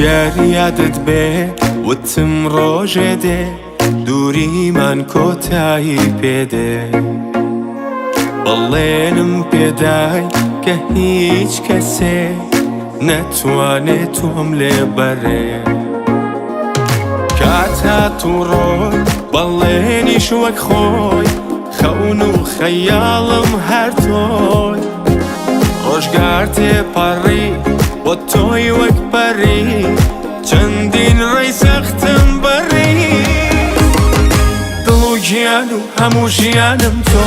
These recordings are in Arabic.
گەریادت بێ وتم ڕۆژێ دێ دووریمان کۆتایی پێدێ بەڵێنم پێدای کە هیچ کەسێ نەتوانێت تۆم لێ بەرێ کات هاتوو ڕۆی بەڵێنیش وەک خۆی خەون و خەیاڵم هەر تۆی ڕۆژگار تێپەڕی بۆ تۆی وەک پەری چەندین ڕێی سەختم بەڕی دڵ و گیان و هەموو ژیانم تۆ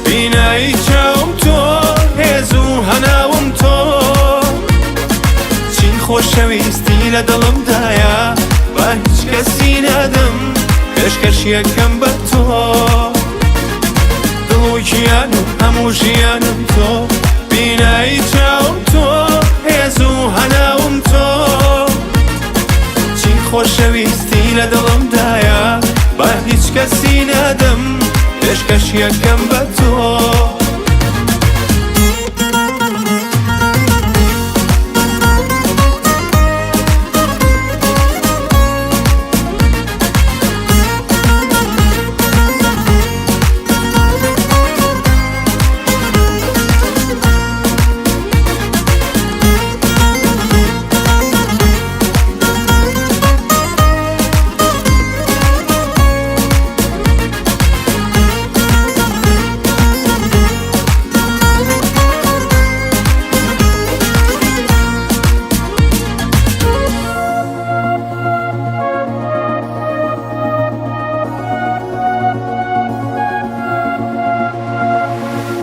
بینایی چاوم تۆ هێز و هەناوم تۆ چی خۆشەویستی لە دڵمدایە بە هیچ کەسی نادەم پێشکەش یەکەم بە تۆ دڵ و گیان و هەموو ژیانم تۆ بینایی چاوم تۆ هێز و هەناوم تۆ چی خۆشەویستی لە دڵمدایە بە هیچ کەسی نادەم پێشکەش یەکەم بە تۆ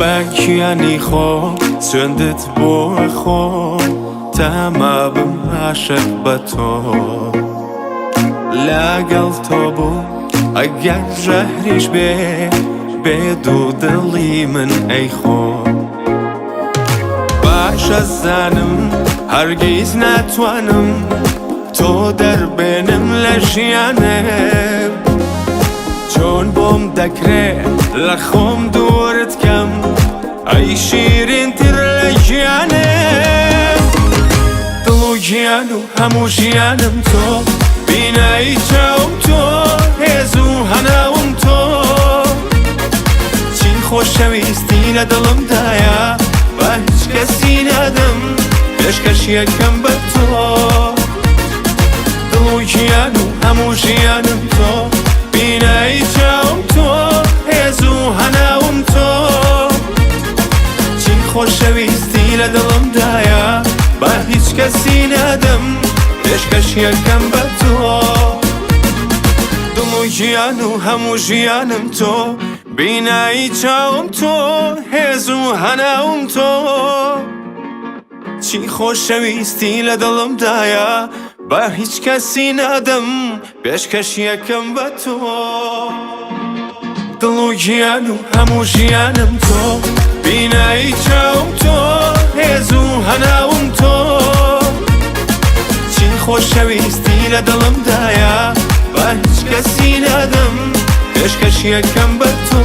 بەگیانی خۆ سوێندت بۆ خۆ تاما بم عاشق بە تۆ لەگەڵ تۆ بوو ئەگەر ژەهریش بێ بێدوو دڵی من ئەی خۆ باشە زانم هەرگیز ناتوانم تۆ دەربێنم لە ژیانم چۆن بۆم دەکرێت لە خۆم دوورت کەم ئەی شیرینتر لە گیانم دڵ و گیان و هەموو ژیانم تۆ بینایی چاوم تۆ هێز و هەناوم تۆ چی خۆشەویستی لە دڵمدایە بە هیچ کەسی نادەم پێشکەش یەکەم بە تۆ دڵ و گیان و هەموو ژیانم تۆ بینایی چاوم تۆ هێز و هەناوم تۆ چی خۆشەویستی لە دڵمدایە بە هیچ کەسی نادەم پێشکەش یەکەم بە تۆ دڵ و گیان و هەموو ژیانم تۆ بینایی چاوم تۆ هێز و هەناوم تۆ چی خۆشەویستی لە دڵمدایە بە هیچ کەسی نادەم پێشکەش یەکەم بە تۆ دڵ و گیان و هەموو ژیانم تۆ بینایی چاوم تۆ هێز و هەناوم تۆ چی خۆشەویستی لە دڵمدایە بە هیچ کەسی نادەم پێشکەش یەکەم بە تۆ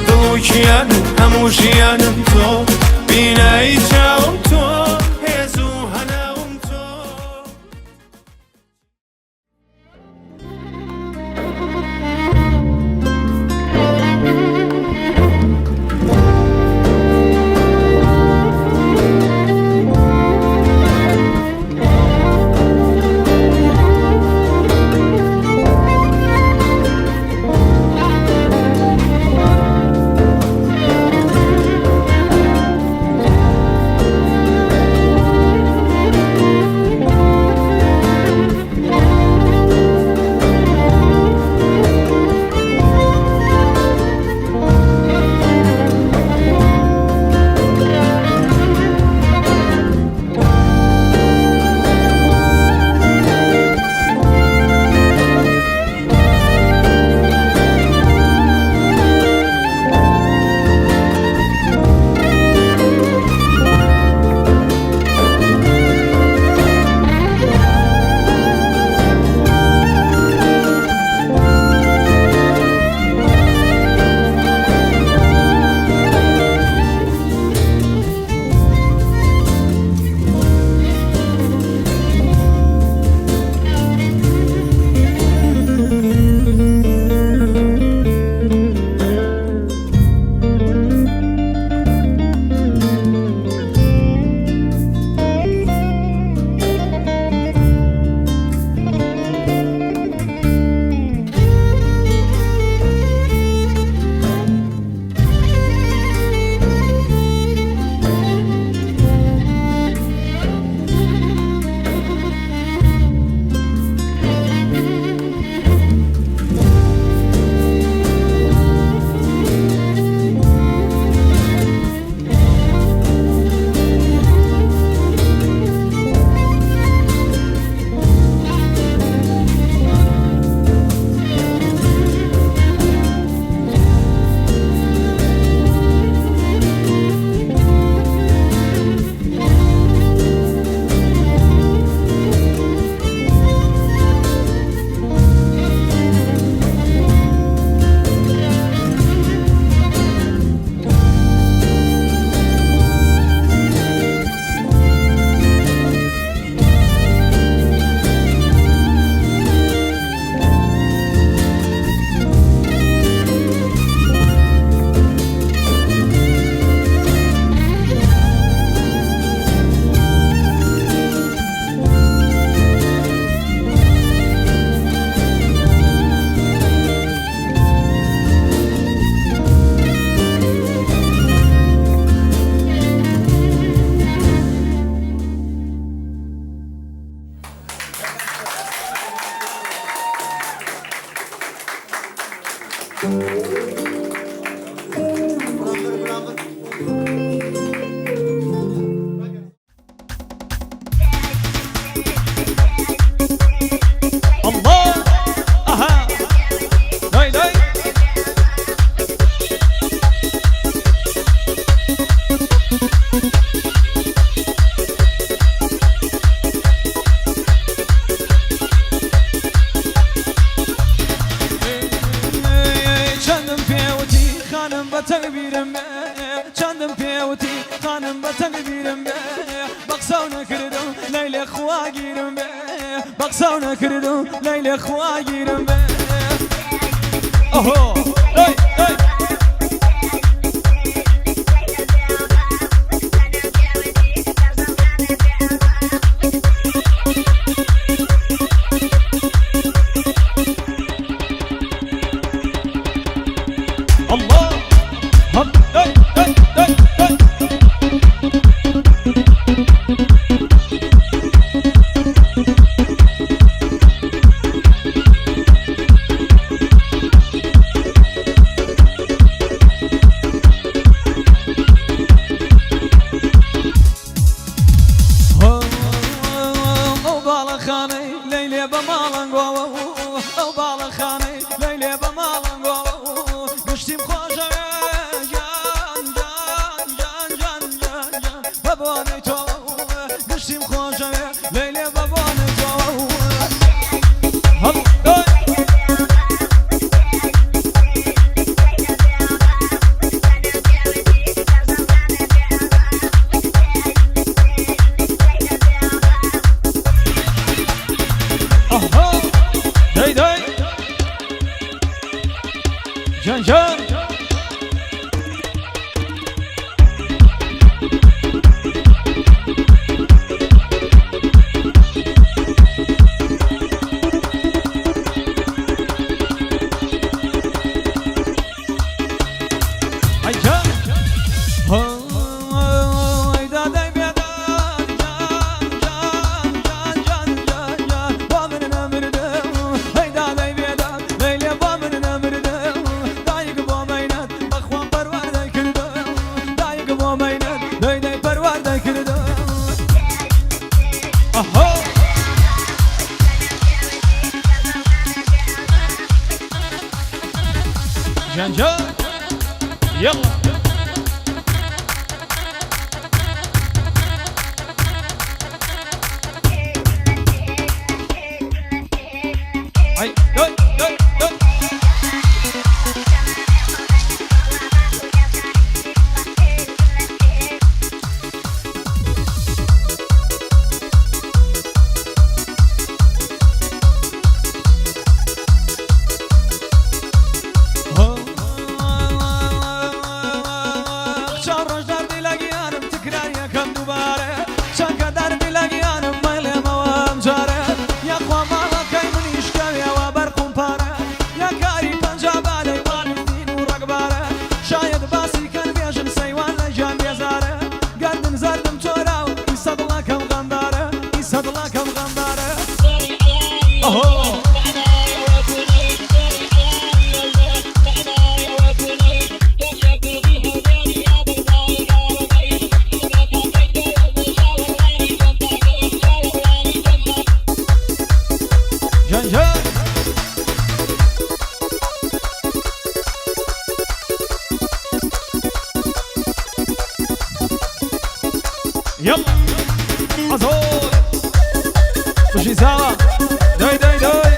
دڵ و گیان و هەموو ژیانم تۆ بینایی چاوم تۆ هێز و هەناوم تۆ خانم بتكبيرم چندم پیوتی خانم بتكبيرم بقصاو نكردم ليلى خواگیرم بقصاو نكردم ليلى خواگیرم اوه هی هی الله هب هي هي هي هي بالخاني ليلى بمالنغو او بالخاني ليلى بمالنغو گشتیم خوشا جان جان جان جان جان جان بابانه تو گشتیم خوشا لیلی بابانه تو هل داي داي جان جان جان جان يلا هاي هاي هاي يلا عزول خشي سوا داي داي داي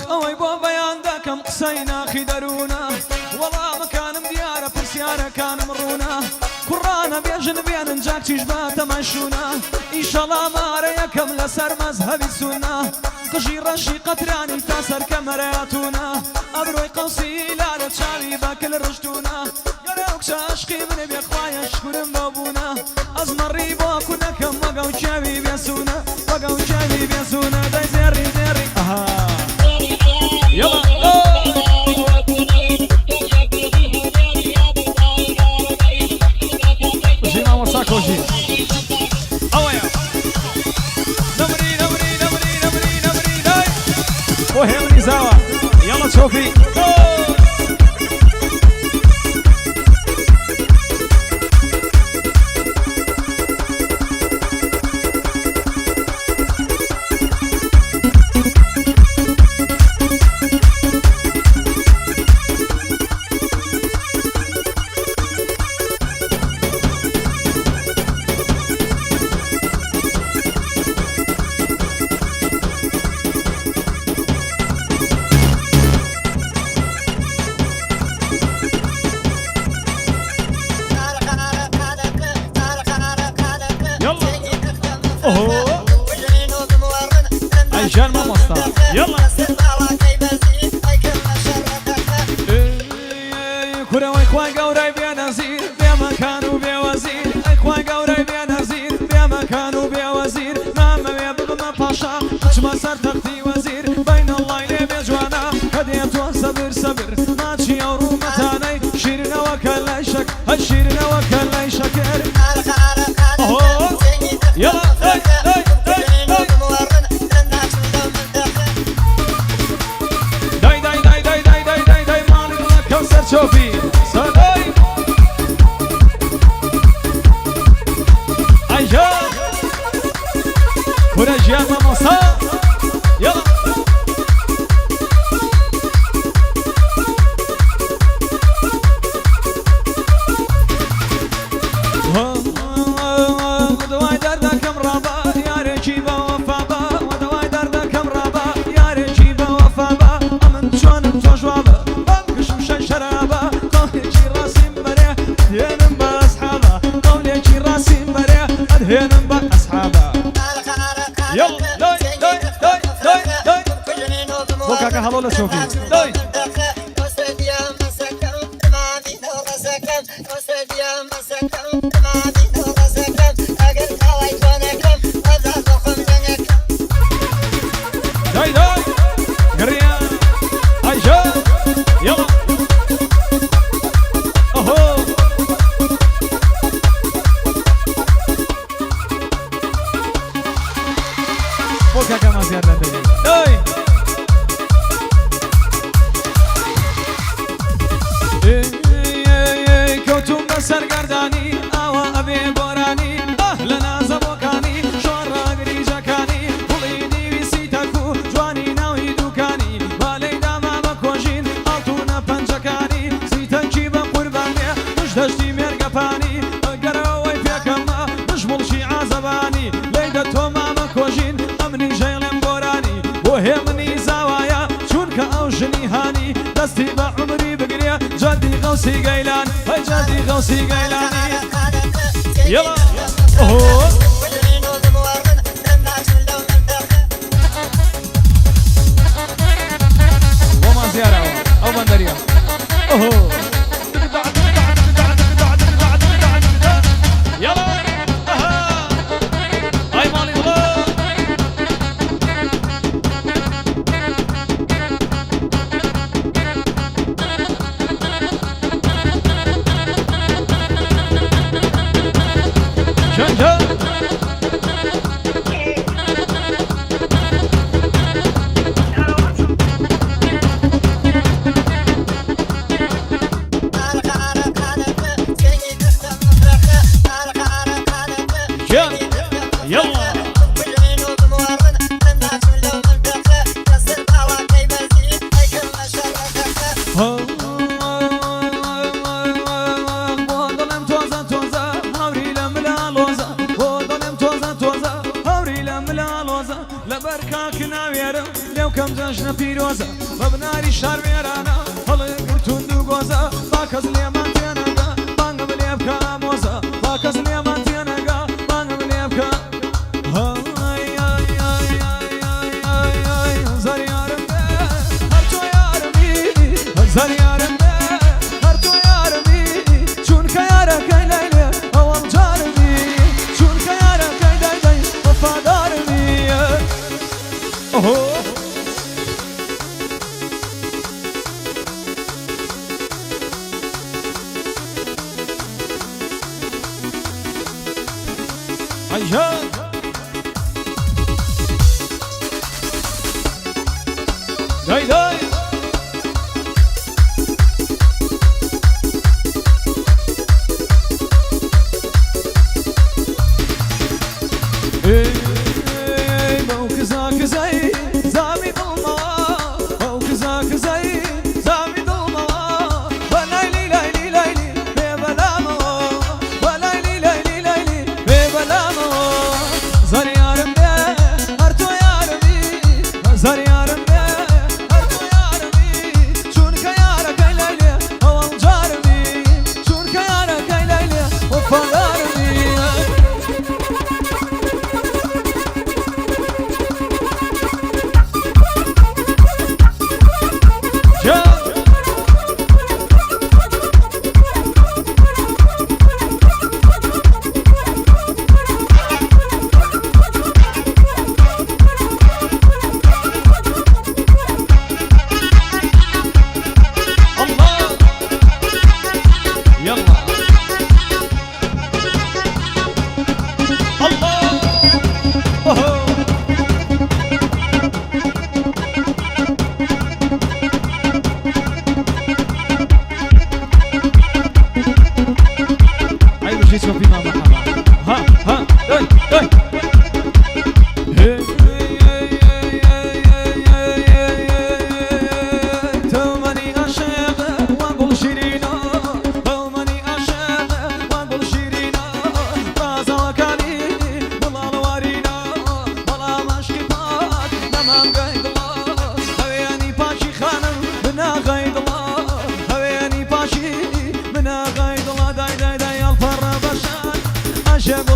خوي بابا عندكم قصينا خدرونا والله مكان ديارة برسيارة كان مرونا قرانا بيجن بيان نجاك تجبات مشونا إن شاء الله ما ريكم لسر مذهب السنة قجي رشي قطراني تاسر كمرياتونا أبروي قوسي لا تشاوي باكل رشتونا قروك شاشقي من بيخوايا شكرم بابونا أزمري باكونا كم وقو شاوي بيسونا وقو شاوي بيسونا داي زيري زيري يلا كوشي اويا نمري نمري نمري نمري نمري داي وهمني سوا يلا شوفي اوه عيشان ما مصطفى يلا كورة ويخوان قوري بيا نزير بيا مكان وبيا وزير اخوان قوري بيا نزير بيا مكان وبيا وزير نعم بيا بابا باشا ما صار تختي وزير بين الله يبي جوانا هديت صبر صبر ماشي او رومتاني شيرنا وكل شك هالشيرنا وكل شكر يلا داي مالك لك كوثر شوفي صداي عجاب كورة جيان مصا يلا ودواي دردك مرابا يا رجيبة وفابا ودواي دردك مرابا يا رجيبة وفابا أمن شون توجوابا بمكش مشي شرابا قوليكي راسي مريح أدهين بأصحابا قوليكي راسي مريح أدهين بأصحابا يلا داي بوكاكا هلولا شوفي داي قريان عيشان يلا اهو بوكاكا ما زيادة داي كوتم بسر قرداني اوا ابي بوراني اهلنا زبوكاني شورا قريجا كاني بوليني بسيتاكو جواني ناوي دوكاني بالي داما مكوجين التونا بنجكاني سيتاكي بقرباني مش دشتي مرقفاني قروي فيكما مش ملشي عزباني ليدا توما مكوجين امني جيلم بوراني وهمني زوايا شونك او جنيهاني دستي بعمري بقريا جدي غوصي قيلان هاي جدي غوصي قيلاني يلا اوه وما زيارة او بندريا اوه يلا اها هاي مالي الله شنجا يلا لبركاك ناويرم لو كم جاشنا بيروزا وبناري شار ميرانا هلا قرتون دو غوزا باكز ليمان تياناغا بانغ بليبكا موزا باكز ليمان تياناغا بانغ بليبكا هاي هاي هاي هاي هاي هاي زار يارم هرتو يارمي زار يارم هرتو يارمي چونك يارا كاي ليلي اوام جارمي چونك يارا كاي داي وفادارمي اوه عيان داي موكزاك زي زامي ضلمة موكزاك زي زامي ضلمة ولايلي لايلي لايلي ببلامو ولايلي لايلي لايلي ببلامو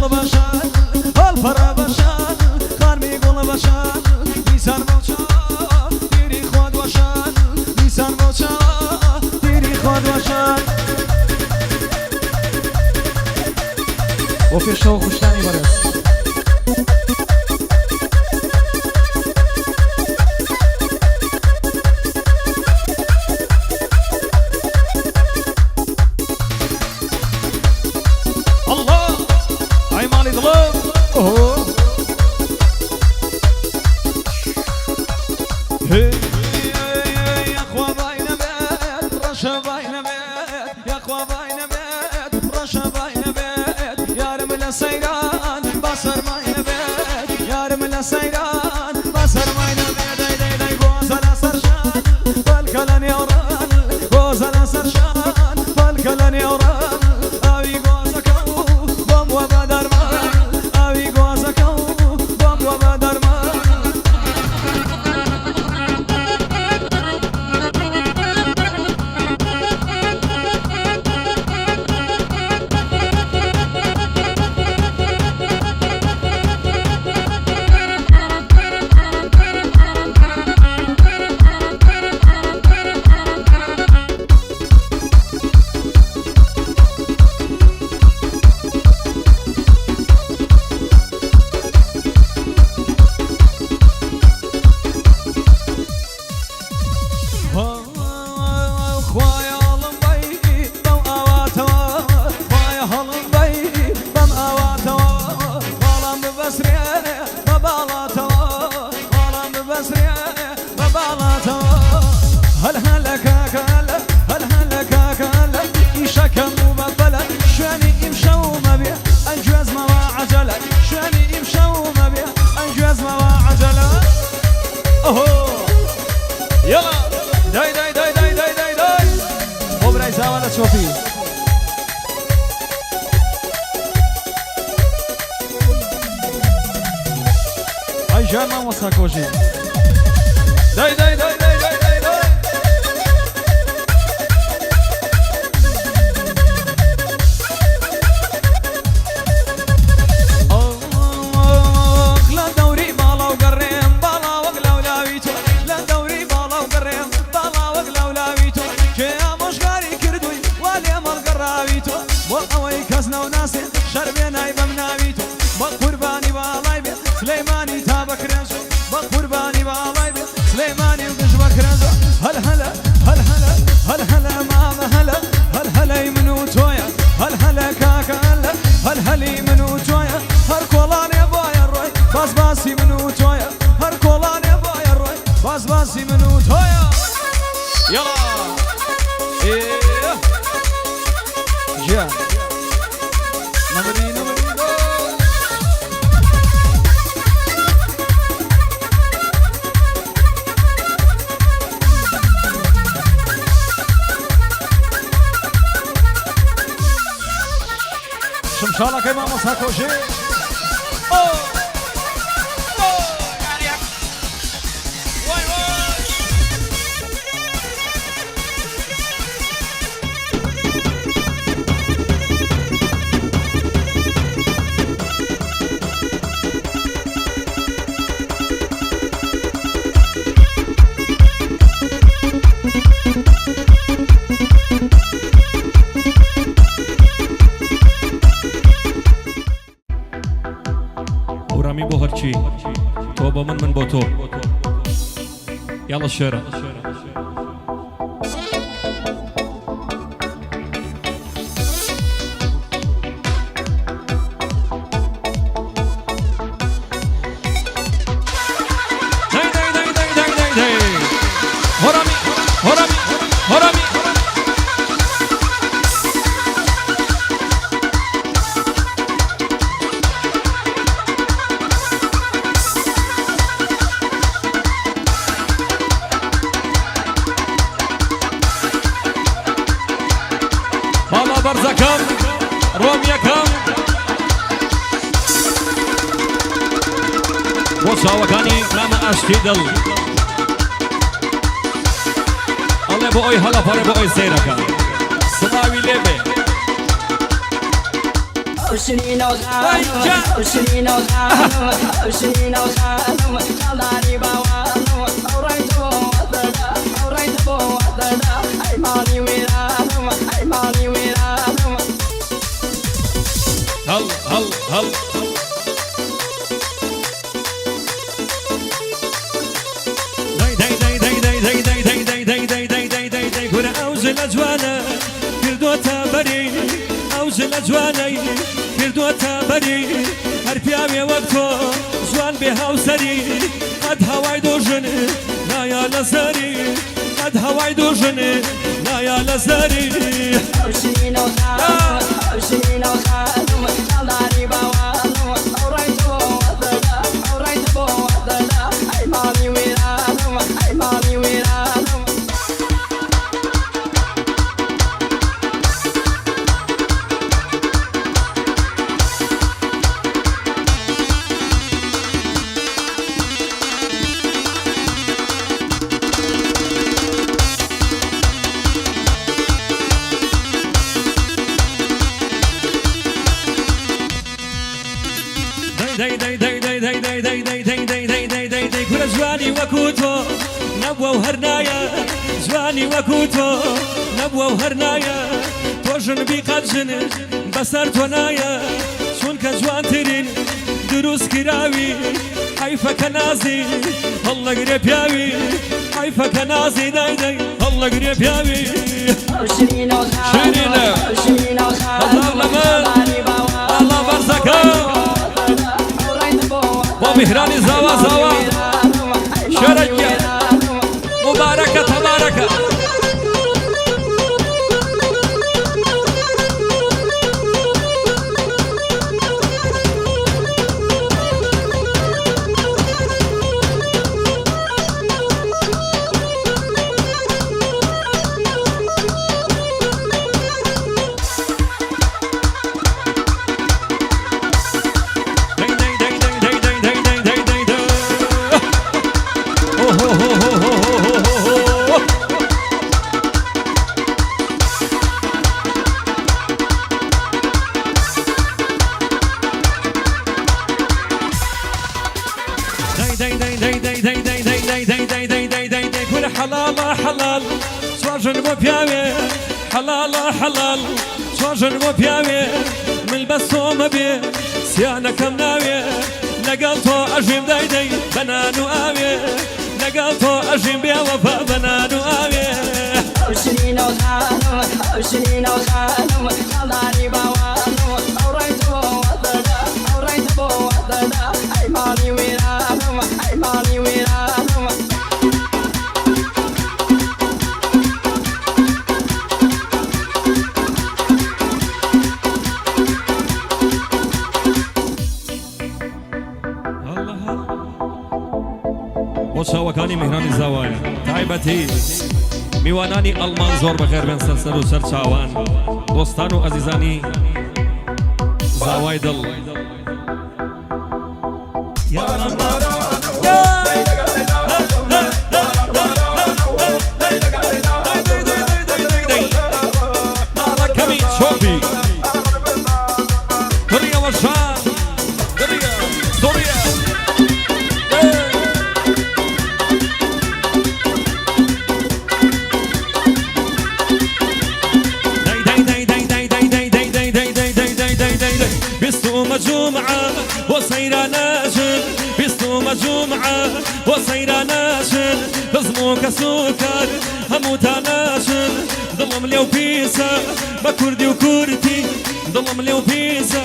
گل باشد الپره باشد خانمی گل باشد نیسان باشد دیری خود باشد نیسان باشد دیری خود باشد و پیش و خوشتنی برس شمشالك امام ساكوشي توبة من بوتو يلا الشارع برزكم روميكم وصاوكاني لما اشتدل الله بوي هلا فر بوي سيركا سماوي لبه وسنين وزانم وسنين وزانم وسنين وزانم خلاني بوانم أوريت بوضدا أوريت بوضدا أيماني ويرانم أيماني ويرانم هل هل هل أوزل جوانا كردوتا بري أوزل جواني كردوتا بري هربيامي وقتو جوان بهاوسري قد هواي دوجن نايا لزاري قد هواي دوجن نايا لزاري وسنين وزانم وسنين وزانم خلاني بوانم أوريت بوضدا أوريت بوضدا أيماني ويرانم أيماني ويرانم كل جواني وكوتو نبوة وهرنايا جواني وكوتو نبوة وهرنايا توجن بقدجن بسر تونايا شون كجوان ترين دروس كراوي حيفا كنازي الله قريب ياوي حيفا كنازي داي داي الله قريب ياوي وسنين وزانم وسنين وزانم خلاني بوانم الله برزكا ومهراني زوا زوا شركة مباركة تباركة كل حلال حلال سواجن وبياوي حلال حلال سواجن وبياوي من بسوم بي سيانا كم ناوي نقلتو أجيم داي داي بنانو آوي نقلتو أجيم بيا وفا بنانو آوي وسنين وزانم وسنين وزانم خلاني بوانم أوريت بوضدا أوريت بوضدا أيماني ويرانم أيماني ويرانم وشاوكاني مهراني زوايا تعبتي میوانانی ئەڵمان زۆر بەخێر بێن سەرسەر و سەر چاوان دۆستان و ئەزیزانی زاوای دڵ کەمی چۆپی دڕیە وەشان دڕیە دڕیە جمعة وصير ناشن بيصوم جمعة وصير ناشن بزموك سكر هموت ناشن ضلم لي وبيسا بكردي وكورتي ضلم لي وبيسا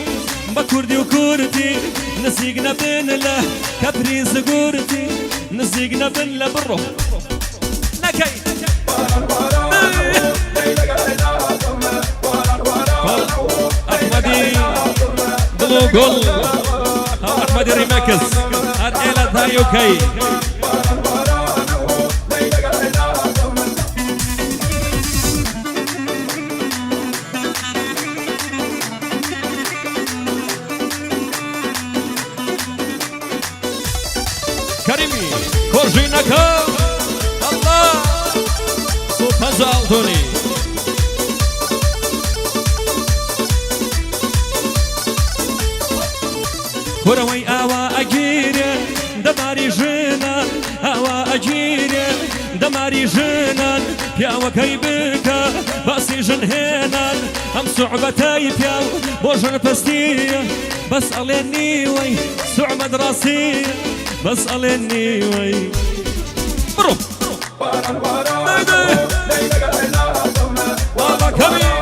بكردي وكورتي نسيقنا بين له كبريز قورتي نسيقنا بين له بالروح نكي أحمدي قول أحمد ريماكس أرئيلة ثايوكي كريمي كورجيناكا الله سوبازالتوني وروي آوا أجيري دماري جنان آوا أجيري دماري جنان يا وكيبك باسي جنهنان هم صعبتي بياو بوجن بستي بس أليني وي سعمد راسي بس أليني وي برو والله كبير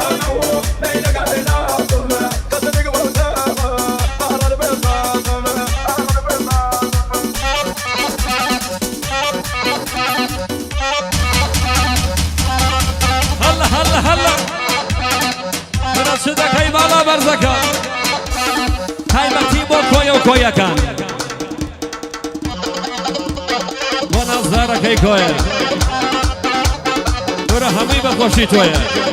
شدك هاي بالا برزكا هاي بتيبو كويا وكويا كان ونظرك هاي كويا ورا حبيبك وشي تويا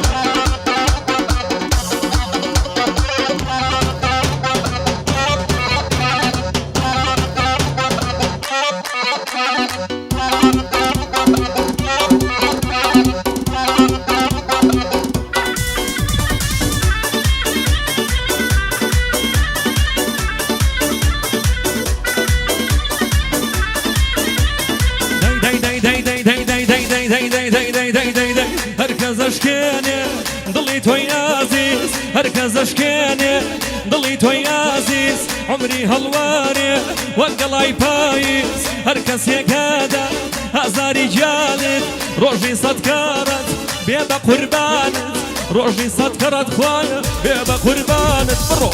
هركز اشكاني ضلي توي عزيز هركز اشكاني ضلي توي عزيز عمري هالواري وانقلاي بايز هركز يكادا هزاري جالد روجي صدكارت بيبا قربانت روجي صدكارت خوايا بيبا قربانت برو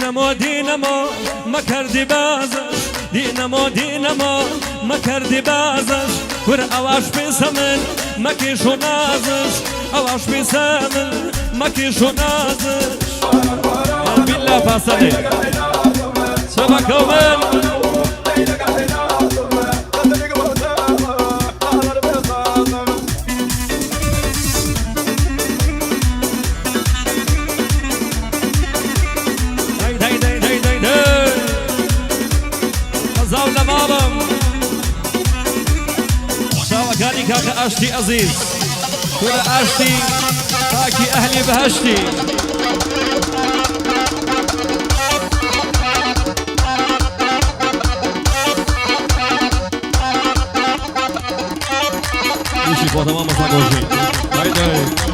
دينامو دينامو ما كردي بازش دينامو دينامو ما كردي بازش ور اواش بسمن ما كيشو نازش اواش بسمن ما كيشو نازش بالله فاصلي شبكه ومن شاوكاني كاكا أشتي عزيز كرة أشتي تاكي أهلي بهشتي يشي بوتا ماما ساقوشي هايداي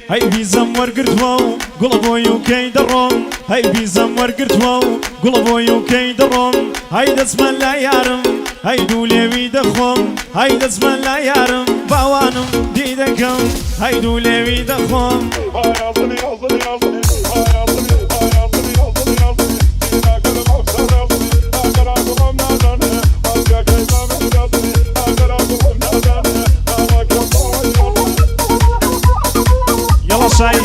هاي بيزم ورقرتو قلبوي وكيدرون هاي بيزم ورقرتو قلبوي وكيدرون هاي دسم لا يارم هاي دولي ويدخم هاي دسم لا يارم باوانم ديدكم هاي دولي ويدخم يلا شاي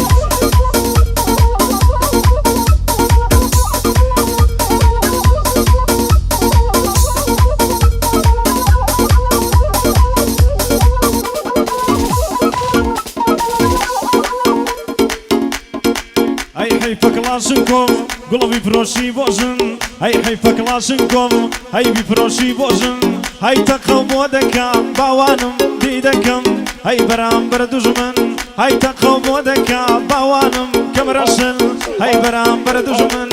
اي حيفك لازمكم گڵە بیفرۆشی بۆژن هەی حیفە کڵاشن کۆڵ هەی بیفرۆشی بۆژن هەی تەقە بۆ دەکەم باوانم دی دەکەم هەی بەرامبەر دوژمن هەی تەقە بۆ دەکەم باوانم کەمرەشن هەی بەرامبەر دوژمن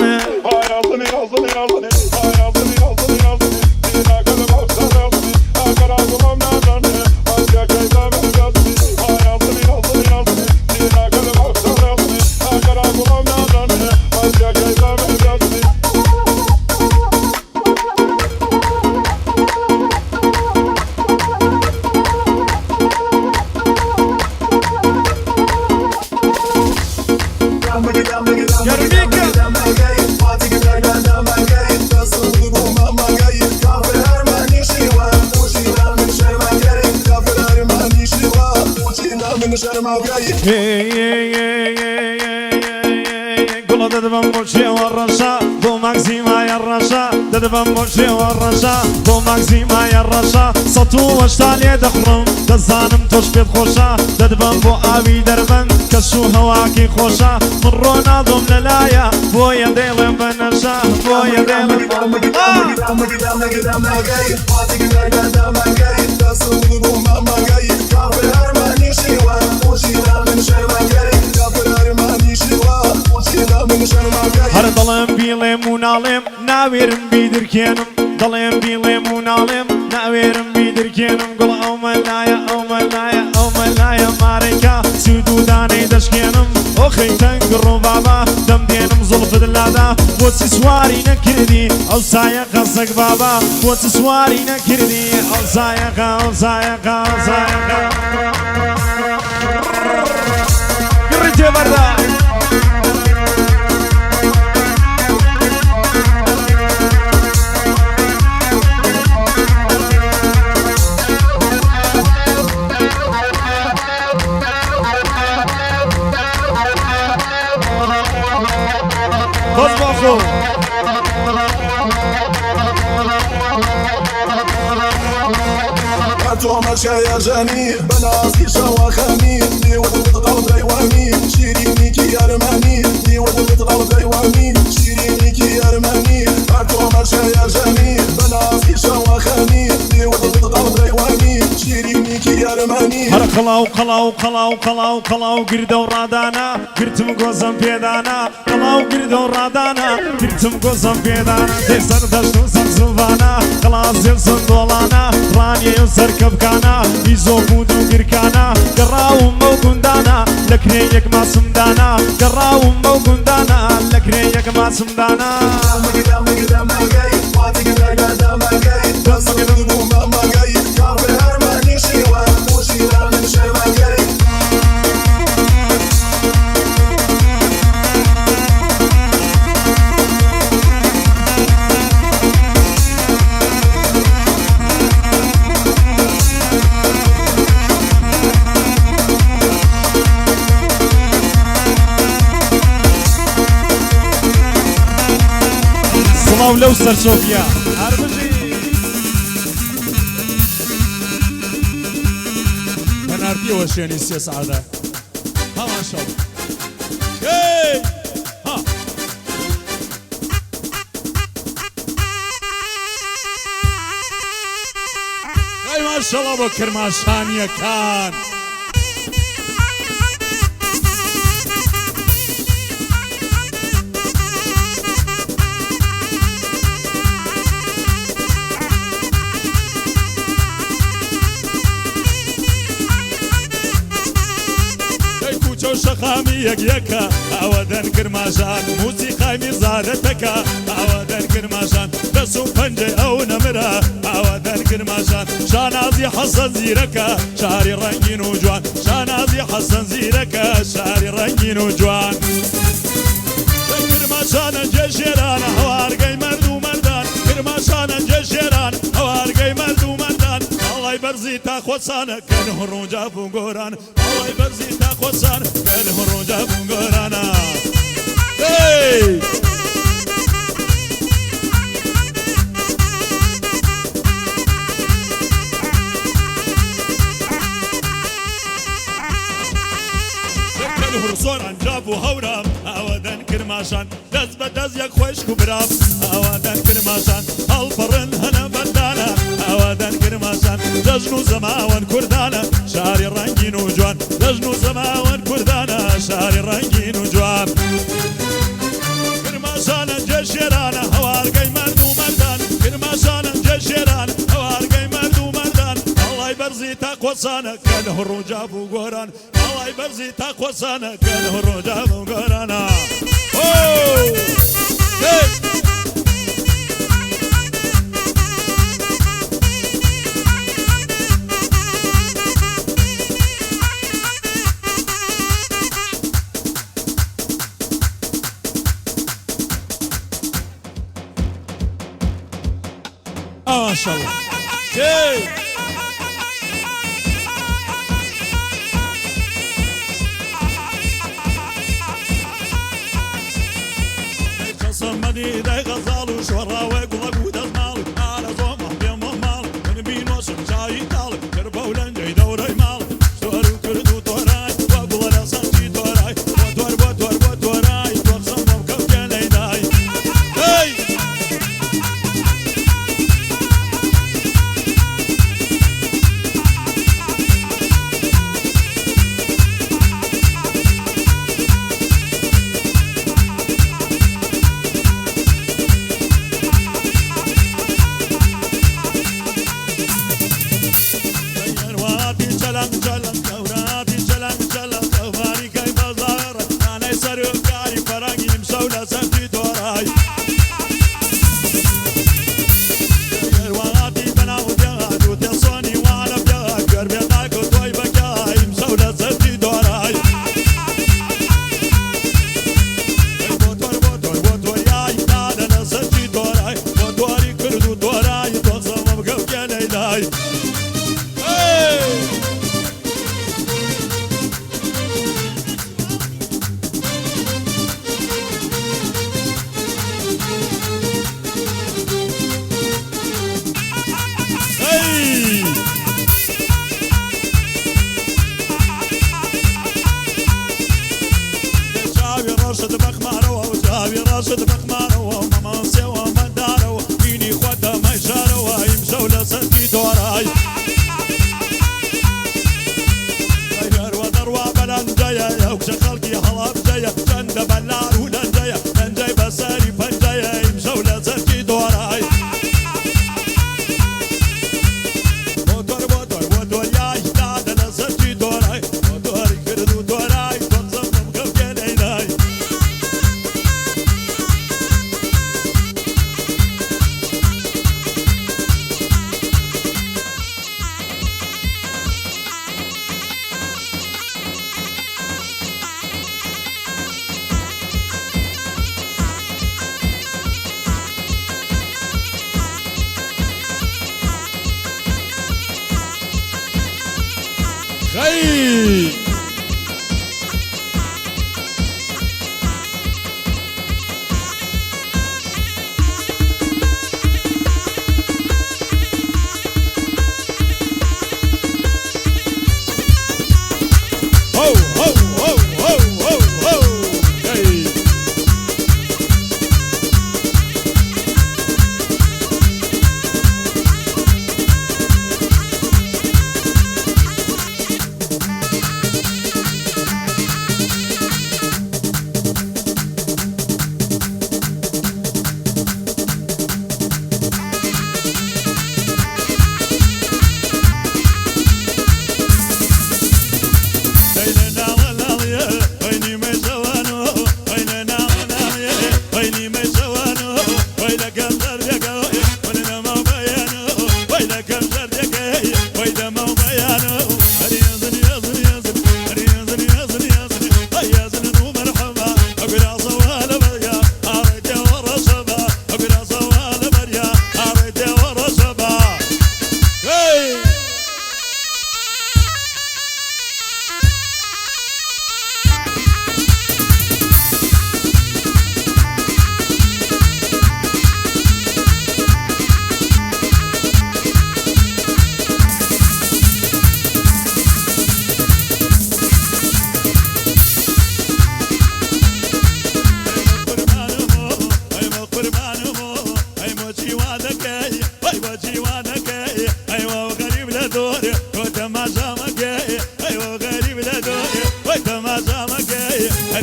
گڵە دەدەبم بۆ شێوە ڕەشا بۆ ماکسیمایە ڕەشا دەدەبم بۆ شێوە ڕەشا بۆ ماکسیمایە ڕەشا 180 لێ دەخڕم دەزانم تۆش پێت خۆشە دەدەبم بۆ ئاوی دەربەن کەس و هەواکی خۆشە من ڕۆناڵدۆم لەلایە بۆیە دێڵێم بە نەشا بۆیە دێڵێم هەر دەڵێم بیڵێم و ناڵێم ناوێرم بیدرکێنم دەڵێم بیڵێم و ناڵێم ناوێرم بیدرکێنم گوڵ ئەو مەلایە ئەو مەلایە ئەو مەلایە مارێکە سوود و دانەی دەشکێنم ئۆخەی تەنگ ڕۆبابا دەم دێنم زوڵفت لادا بۆچی سواری نەکردی ئەو سایەقە سەگ بابا بۆچی سواری نەکردی ئەو سایەقە ئەو سایەقە ئەو سایەقە گڕی تێبەردە بازباخو توما شايا جاني بناسي شواخاني دي ودت طلب غيواني شيريني كي ارماني دي ودت طلب غيواني شيريني كي ارماني توما شايا جاني بناسي شواخاني دي ودت طلب غيواني شيريني كي ارماني هر قلاو قلاو قلاو قلاو قلاو گردو رادانا گرتم گوزم پیدانا قلاو گردو رادانا گرتم گوزم پیدانا دی سر دشتو سمسووانا قلاو زیلسن دولانا رانیو سرکبکانا ایزو بودو گرکانا گراوم بو گندانا لکری یک ماسم دانا گراوم بو گندانا لکری یک ماسم دانا سڵاو لەو سەرچۆکیە هەربژی بەناردیەوە شوێنی سێ سەعادە هەمان شەو ماشەڵڵا بۆ کرماشانیەکان شەقامی یەکیەکە ئاوەدەن کرماشان موسیقای میرزادەتەکە ئاوەدەن کرماشان دەست و پەنجەی ئەو نەمرە ئاوەدەن کرماشان شانازی حەسەن زیرەکە شاری ڕەنگین و جوان شانازی حەسەن زیرەکە شاری ڕەنگین و جوان کرماشانە جێژێرانە هەوارگەی مەرد و مەردان کرماشانە جێژێران هەوارگەی مەرد و مەردان ئەڵای بەرزی تا خۆسانە کەن هڕۆنجا بوو گۆران ئەڵای بەرزی تا خۆسان کەن هڕۆنجا بوو گۆرانە هرسۆر ئەنجاب و هەورام ئاوادان کرماشان دەست بە دەست یەک خۆشک و برام ئاوادان کرماشان هەڵپەڕن هەنە بەندانە ئاوادان کرماشان دەژن و زەماوەن کوردانە شاری ڕەنگین و جوان دەژن و زەماوەن کوردانە شاری ڕەنگین و جوان کرماشانە جێشێرانە هەوارگەی مرد و مەردان کرماشانە جێشێرانە هەوارگەی مرد و مەردان ئەڵای بەرزی تا قۆسانە کە لە هڕۆجاب و گۆران ئەڵای بەرزی تا قۆسانە کە لە هڕۆجاب و گۆرانە ما شاء الله صمدي داي غزال وشوراوي قلق ودزمال على زومه بيم مال من بينوس جاي طال كربولن جاي دوري مال شور كردو توراي وقول انا صنتي توراي وتوراي توصم كوكلي داي هي راشد بخماره وماما سوا من داره بيني خواته ما يشاره ويمشوا لسنتي دوراي غير ودروا بلنجايا يوكش خلقي هلاب جايا جند بلار ولنجايا لنجاي بساري فنجايا يمشوا لسنتي دوراي بوتور ياي داد لسنتي دوراي بوتور كردو دوراي تنظم قبل ناي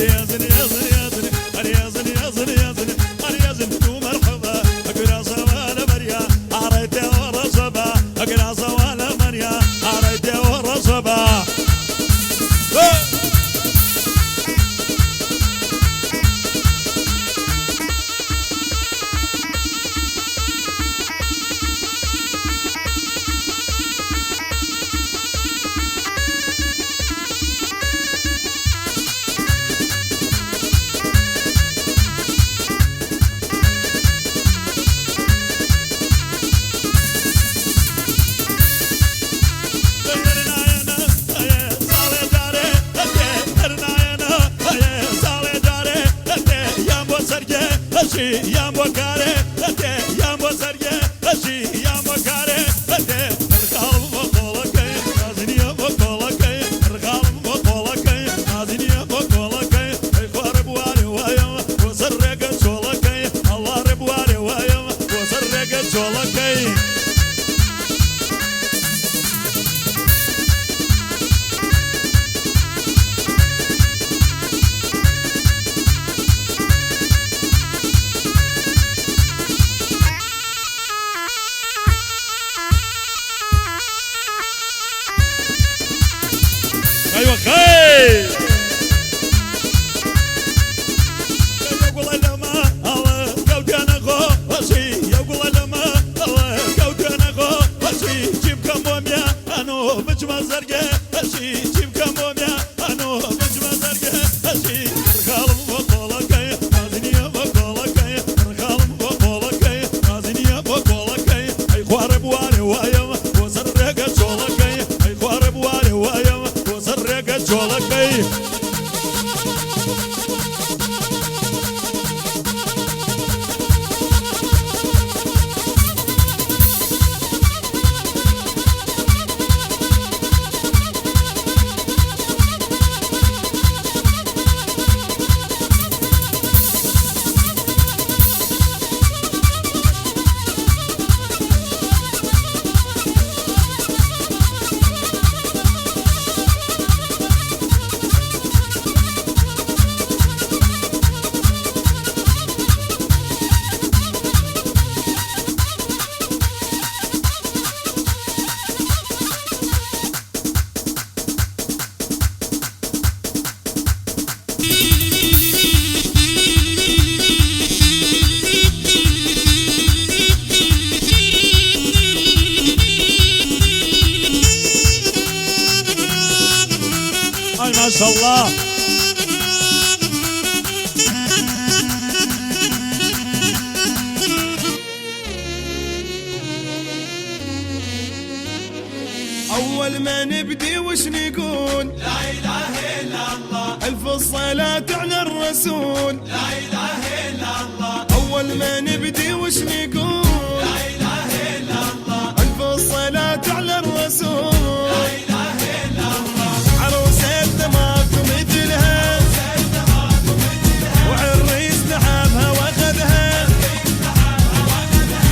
أريازن يازن يازن أريازن يازن يازن أريازن تو مرحبا أقرا سوالا مريا عريتي ورا صبا أقرا سوالا مريا عريتي ورا صبا يا مكاري أتي يا مسرجة أشي يا مكاري أتي الخالم وقولك نازني وقولك الخالم وقولك نازني وقولك الخوار بوالي ويوم وسرق شولك الله ربوالي ويوم وسرق شولك ايوه خير يقول لما الله كوت انا غوشي يقول لما الله كوت انا غوشي جيب كم بوميا انو مجمع زرقه اشي جيب كم بوميا انو مجمع زرقه اشي الخالم وقولك نازني وقولك الخالم وقولك نازني وقولك اي خوارب واري وايم وسرق شولك اي خوارب واري وايم وسرق شولك ما شاء الله أول ما نبدي وش نقول لا إله إلا الله ألف الصلاة على الرسول لا إله إلا الله أول ما نبدي وش نقول لا إله إلا الله ألف الصلاة على الرسول لا إله إلا الله عروسة ماكو مثلها وعريس نحبها واخذها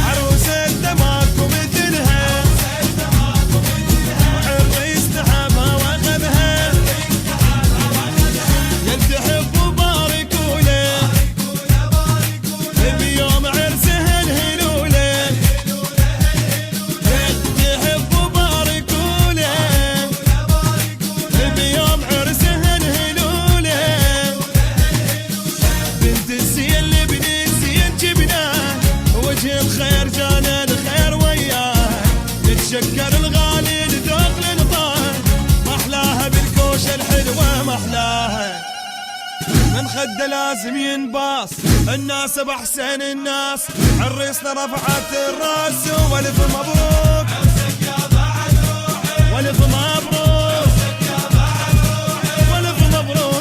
عروسة ماكو مثلها وعريس نحبها واخذها يا تحب باركوا له بيوم عرسها الهلوله يا تحب باركوا له بيوم عرسها الهلوله بنت الزين لبن الزين جبناه وجه الخير جانا الخير وياه نتشكر الغالي لذوق للطاه محلاها بالكوشه الحلوه محلاها من خده لازم ينباص الناس باحسن الناس عريسنا رفعت الراس والف مبروك والف مبروك والف مبروك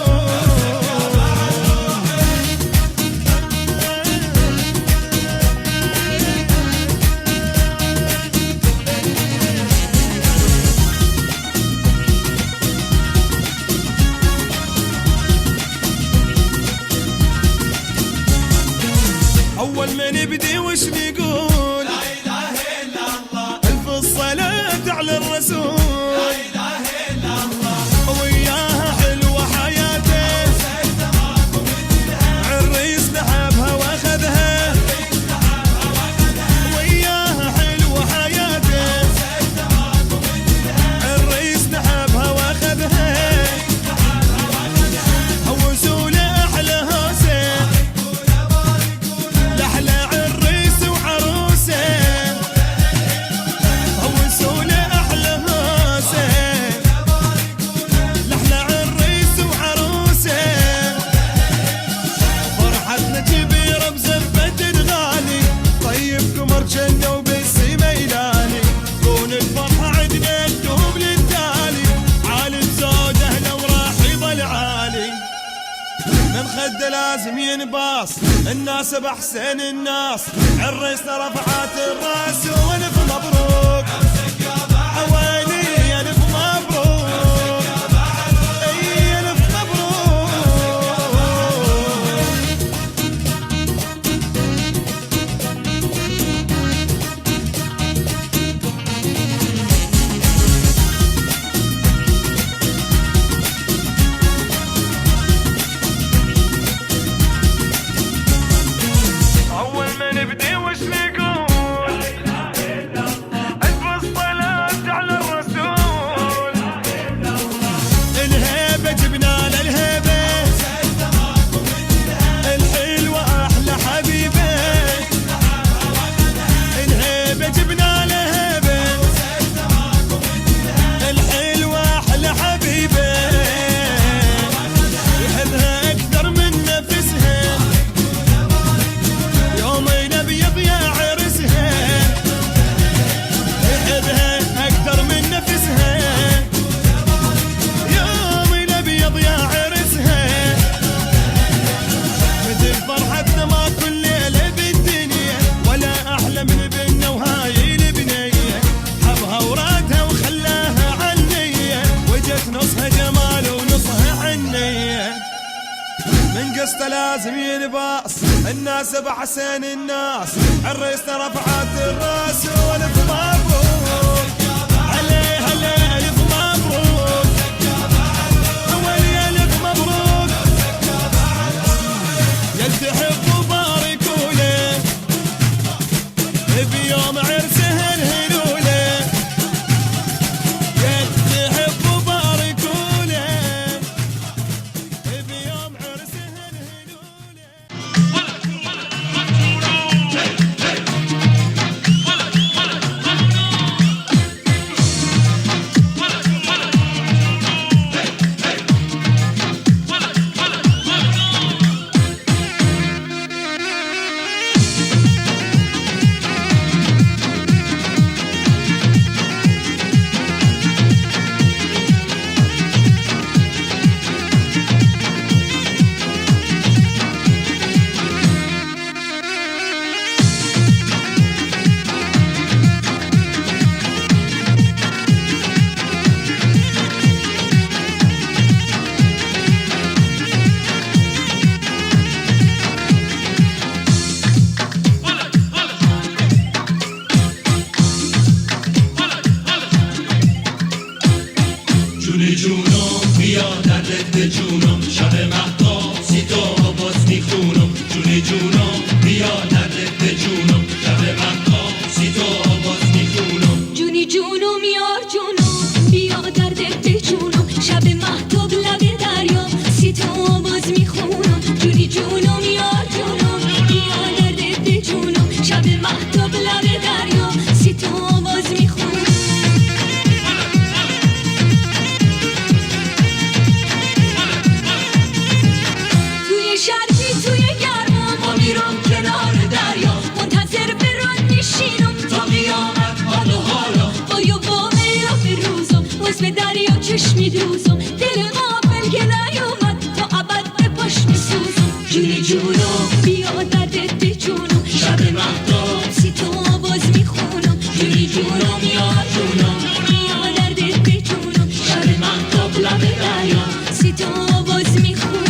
أول ما نبدي وش نقول لا إله إلا الله الخد لازم ينباص الناس بحسن الناس عريسنا رفعات الراس والف مبروك عويلي الف مبروك اي الف مبروك أول ما نبدي وش نقول ألف الصلاة على الرسول الهيبة جبنا للهيبة الحلوة أحلى حبيبة الهيبة جبنا لهيبة الحلوة أحلى حبيبة يحبها أكثر من نفسها يومين ابيض يا عرسها يحبها اكثر من نفسها يومين ابيض يا عرسها مثل فرحتنا ما كل ليله بالدنيا ولا احلى من بنا وهاي البنيه حبها ورادها وخلاها عنيه وجت نصها جمال ونصها عنيه من قصته لازم ينباص الناس بحسن الناس عريسنا رفعات الراس والف مبروك عليه هلا الف مبروك اولي الف مبروك يا تحبوا باركوا له بيوم عرسه الهلوله يا تحبوا باركوا له بيوم عرسه الهلوله جون جونم بیا دردت به جونم شب مهتاب سی تو باز میخونم جون جونم بیا دردت به جونم شب مهتاب سی تو باز میخونم جونی جونم یار جونم بیا دردت به جونم شب مهتاب لب دریا سی تو باز میخونم جونی جونم یار جونم بیا دردت به جونم شب مهتاب لب دریا سی تو باز میخونم توی شرقی توی گرما ما میرم کنار دریا منتظر بران میشینم تا قیامت حالا با به روزم باز به دریا چشمی دوزم دل غافل که نیومد تا ابد به پاش میسوزم جونی جونم بیا دردت به جونم شب مهتاب سی تو باز میخونم جونی جونم یار جونم بیا دردت به جونم شب مهتاب لب دریا سی تو باز میخونم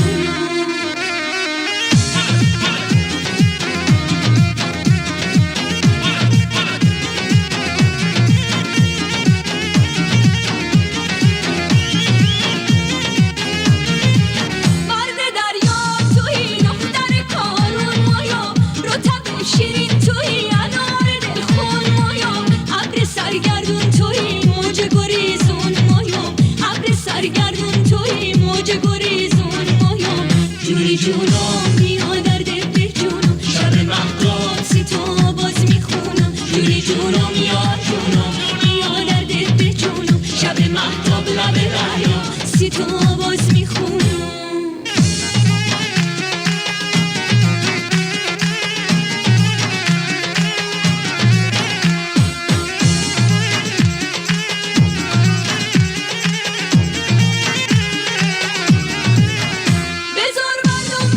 مرد دریا توی دختر کارون مایا رتب شیرین توی انار دلخون مایا ابر سرگردون توی موج گریزون مایا ابر سرگردون توی موج گریزون مایا جونی جونم بیا دردت به جونم شب مهتاب سی تو باز میخونم جونی جونم یار جونم بیا دردت به جونم شب مهتاب لب دریا سی تو باز میخونم بزار مردم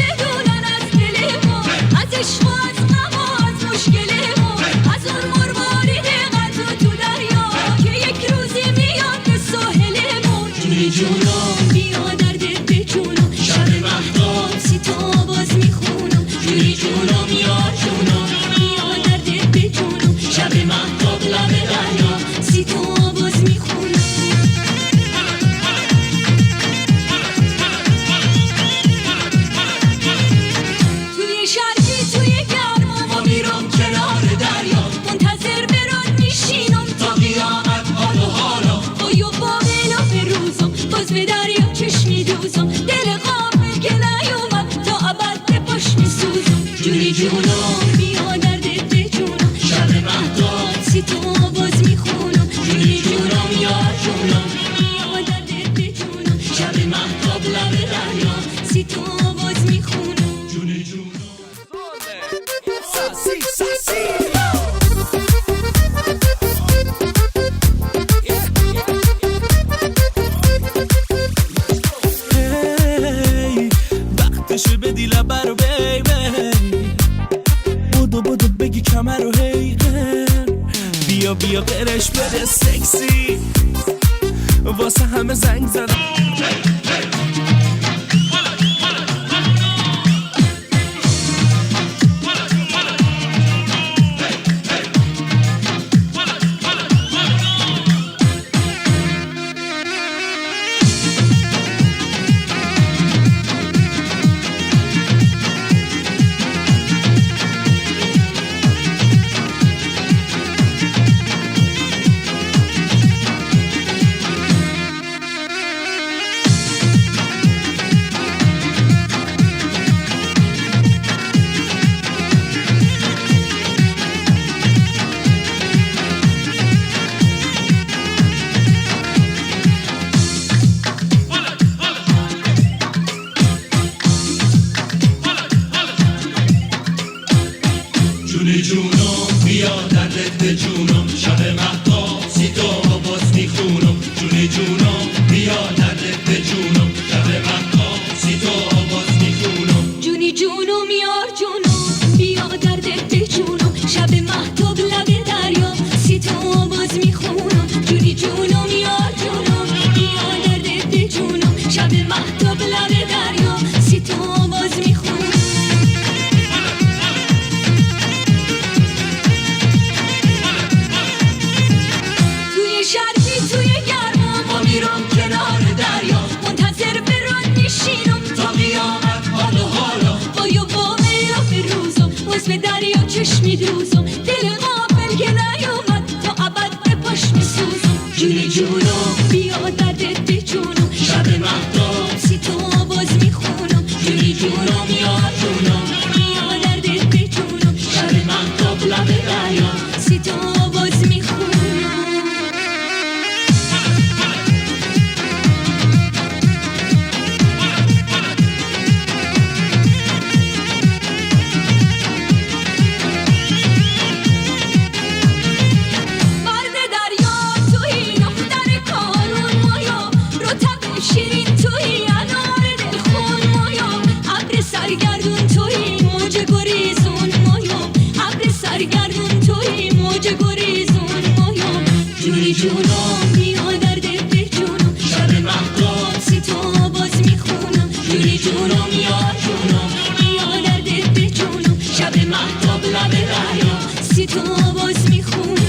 تو آواز میخونم جون جونم وقتشه بدی لبه رو بیبی بودو بگی کمر رو هیگن بیا بیا قرش بده سکسی واسه همه زنگ زدم جون جونم بیا دردت به جونم شب مهتاب سی تو باز میخونم جون جونم بیا دردت به جونم شب مهتاب سی تو باز میخونم جونی جونم یار جونم بیا دردت به جونم شب مهتاب لب دریا سی تو آواز میخونم جونی جونم یار جونم بیا دردت به جونم شب مهتاب لب دریا سی تو آواز میخونم توی شرقی توی گرما ما میرم کنار دریا منتظر بران میشینم تا قیامت حالا بایا با میرا روزم باز به دریا چشمی دوزم دل غافل که نیومد تا ابد به پاش میسوزم جون جونم بیا دردت به جونم شب مهتاب سی تو آواز میخونم جون جونم یار جونم بیا دردت به جونم شب مهتاب لب دریا سی تو آواز میخونم مرد دریا توی دختر کارون مایا رتب شیرین توی انار دلخون مایا ابر سرگردون توی موج گریزون مایا ابر سرگردون توی موج گریزون مایا جون جونم بیا دردت به جونم شب مهتاب سی تو آواز میخونم جون جونم یار جونم بیا دردت به جونم شب مهتاب لب دریا سی تو آواز میخونم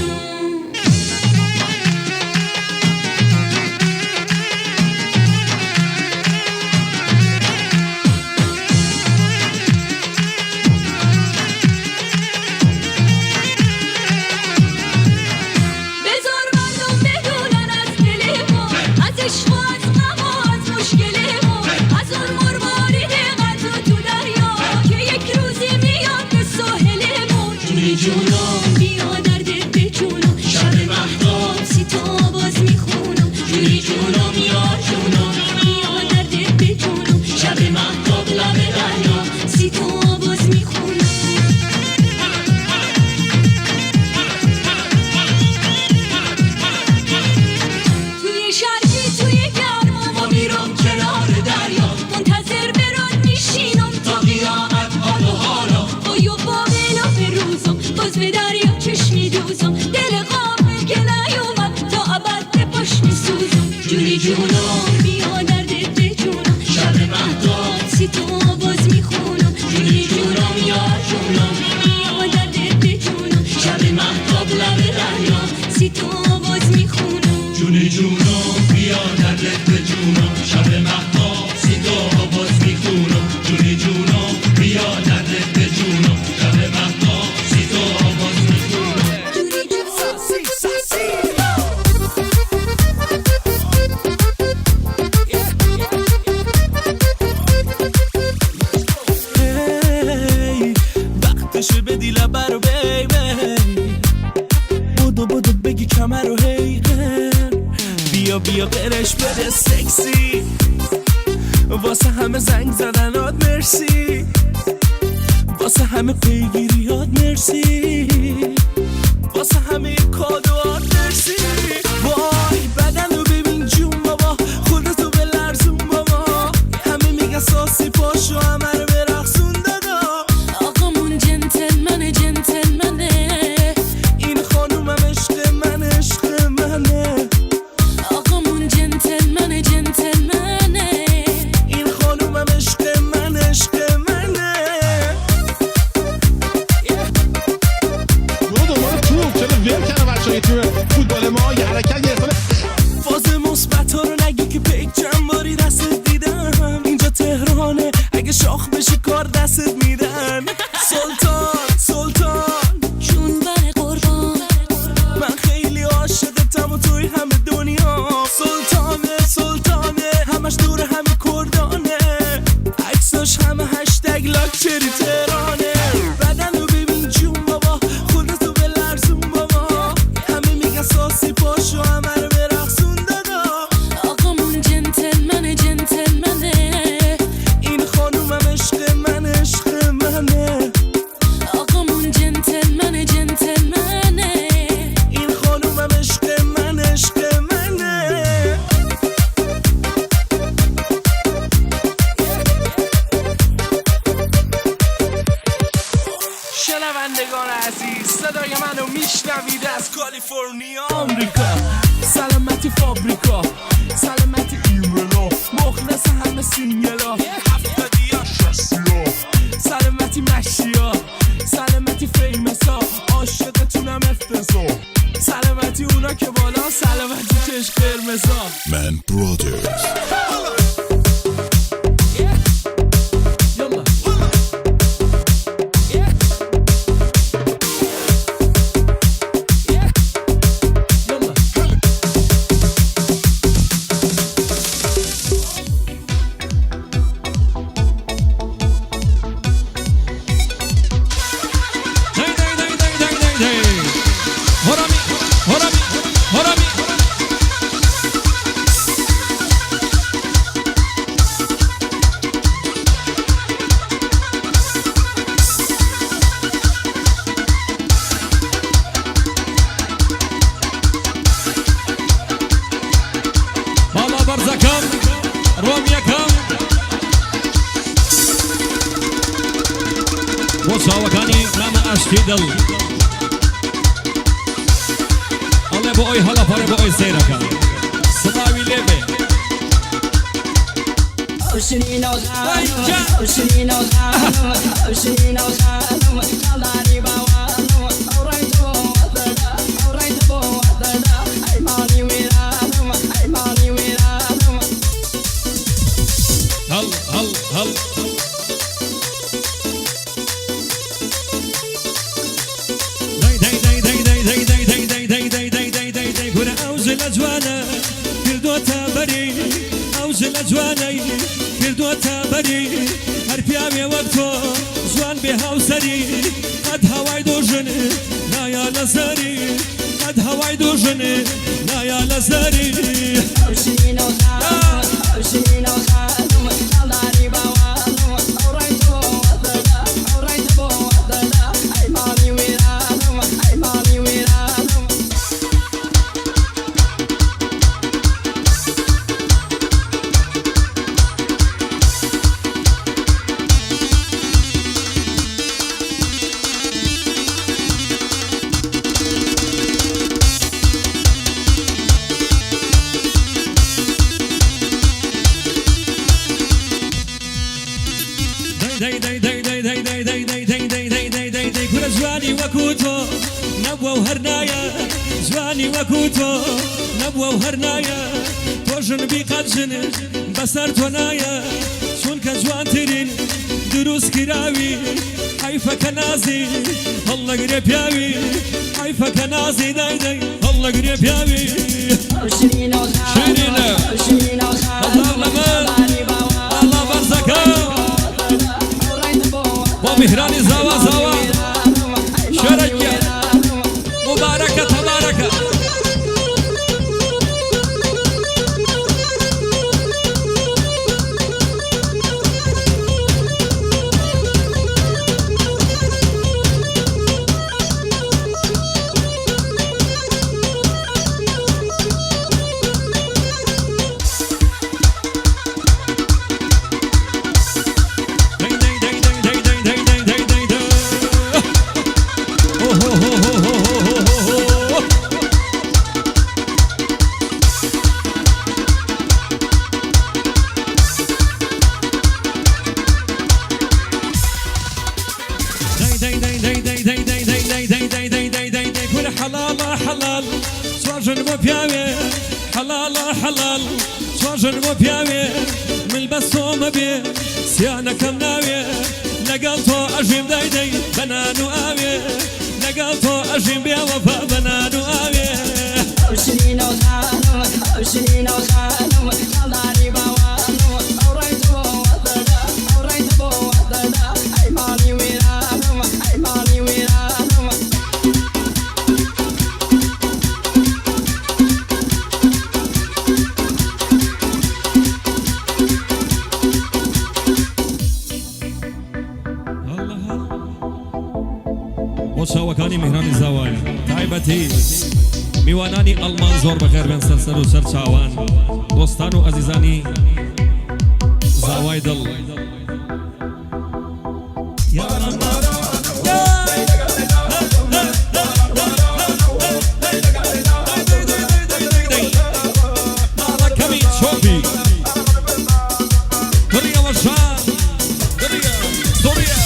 بذار مردم بدونن از دل ما از عشق و از غم و از مشکل ما از اون مروارید قطر تو دریا که یک روزی میاد به ساحل ما جون جونم بیا دردت به جونم شب مهتاب سی تو آواز میخونم جون جونم یار جونم بیا دردت به جونم شب مهتاب لب دریا سی تو آواز میخونم توی شرقی توی گرما ما میرم کنار دریا منتظر برات میشینم تا قیامت حالا بایا با میلا به روزم باز به دریا چشمی دوزم دل غافل که نیومد تا ابد به پاش میسوزم جون جونم بیا دردت به جونم شب مهتاب سی تو آواز میخونم جون جونم یار جونم بیا دردت به جونم شب مهتاب لب دریا سی تو آواز میخونم جون جونم بیا دردت به جونم شب مهتاب سی تو باز میخونم جون جونم بیا دردت به جونم شب مهتاب سی تو باز میخونم جونی جون بیا قرش بده سکسی واسه همه زنگ زدنات مرسی، واسه همه پیگیریات مرسی، واسه همه کادوات مرسی. وای بدن رو ببین جون بابا، خودتو به لرزون بابا، همه میگن ساسی پاشو همه رو برقصون دادا. آقامون جنتلمنه جنتلمنه، این خانومم عشق من عشق منه. آقامون جنتلمنه جنتلمنه، این خانومم عشق من عشق منه. برو دنبال توپ، چرا ول کردن بچه‌های تیم فوتبال ما؟ یه حرکت یه فاز مثبت ها رو نگی که پیک چند باری دستت دیدم. اینجا تهرانه، اگه شاخ بشی کار دستت میدن. سلطان سلطان جون بر قربان، من خیلی عاشقتم و توی همه دنیا. سلطانه سلطانه همش دور همه کردانه، عکساش همه هشتگ لاکچری تهرانه. بدن رو ببین جون بابا، خودتو به لرزون بابا، همه میگن ساسی پاشو همه رو برقصون دادا. آقامون جنتلمنه جنتلمنه، این خانومم عشق من عشق منه. آقامون جنتلمنه جنتلمنه، این خانومم عشق من عشق منه. شنوندگان عزیز، صدای منو میشنوید از کالیفرنیا آمریکا. سلامتی فابریکا، سلامتی ایملا، مخلص همه سینگلا، هفتادیا شستیا، سلامتی مشیا، سلامتی فیمسا، عاشقتونم افتضا، سلامتی اونا که بالا، سلامتی چشم قرمزا. Man Brothers. مساوەکانی نامە ئاشتی دڵ ئەڵێ بۆ ئەوی هەڵەپەڕێ بۆ ئەوی سەیرەکە سڵاوی لێبێ Oceanino Zano, Oceanino Zano, Oceanino Zano, Nalari Bawano, alright bo wadada, ay mani wirano, ay mani wirano. هەڵ هەڵ هەڵ گورە ئەوزلە جوانە کردوتە بەری ئەوزلە جوانەی کردوتە بەری هەر پیاوێ وەک تۆ جوان بێ هاوسەری قەت هەوای دۆژن نایا لە زەری قەت هەوای دۆژن نایا لە زەری Oceanino Zano, Oceanino Zano, Nalari Bawano, alright bo wadada, ay mani wirano, ay mani wirano. گورە جوانی وەکو تۆ نەبووە و هەرنایە جوانی وەکو تۆ نەبووە و هەرنایە تۆژن بیقەتژن بەسەر تۆ نایە چونکە جوانترین دروست کراوی حیفەکە نازی هەڵەگرێ پیاوی حیفەکە نازی دایدەی هەڵەگرێ پیاوی Oceanino Zano, شیرینە Oceanino Zano, هەڵاو لە من Nalari Bawano, ئاڵا بەرزەکە alright bo بۆ میهرانی زاوا زاوا شەرەکە مبارەکە تەبارەکە حلالا حلال سواجن بۆ پیاوێ حلالا حلال سواجن بۆ پیاوێ من بەس تۆمە بێ سیانەکەم ناوێ لەگەڵ تۆ ئەژیم دایدەی بەنان و ئاوێ لەگەڵ تۆ ئەژیم بێوەفا بەنان و ئاوێ شيرين وخانم شيرين وخانم خلاني بوانم أوريت بوضنا أوريت بوضنا أي مالي ويرانم أي مالي ويرانم بۆ چاوەکانی میهرانی زاوایە تایبەتی میوانانی ئەڵمان زۆر بەخێر بێن سەرسەر و سەر چاوان دۆستان و ئەزیزانی زاوای دڵ ناڵەکەمی چۆپی کڕیەوە شان کڕیە سوڕیە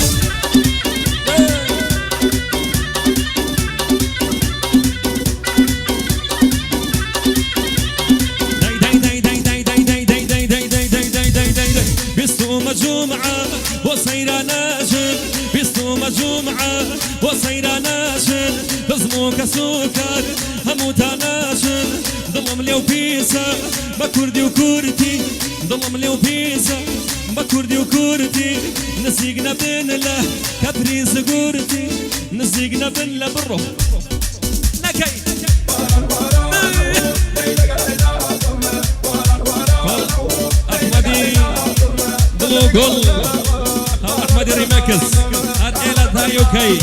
جمعة وصير ناشن بيستوم جمعة وصير ناشن بزموك سكر هموت ناشن ضلم لي وبيسا بكردي وكورتي ضلم لي وبيسا بكردي وكورتي نسيقنا بين له كبريز قورتي نسيقنا بين له برو نكي أحمدي قول أحمد ريماكس الإله ثاني أوكي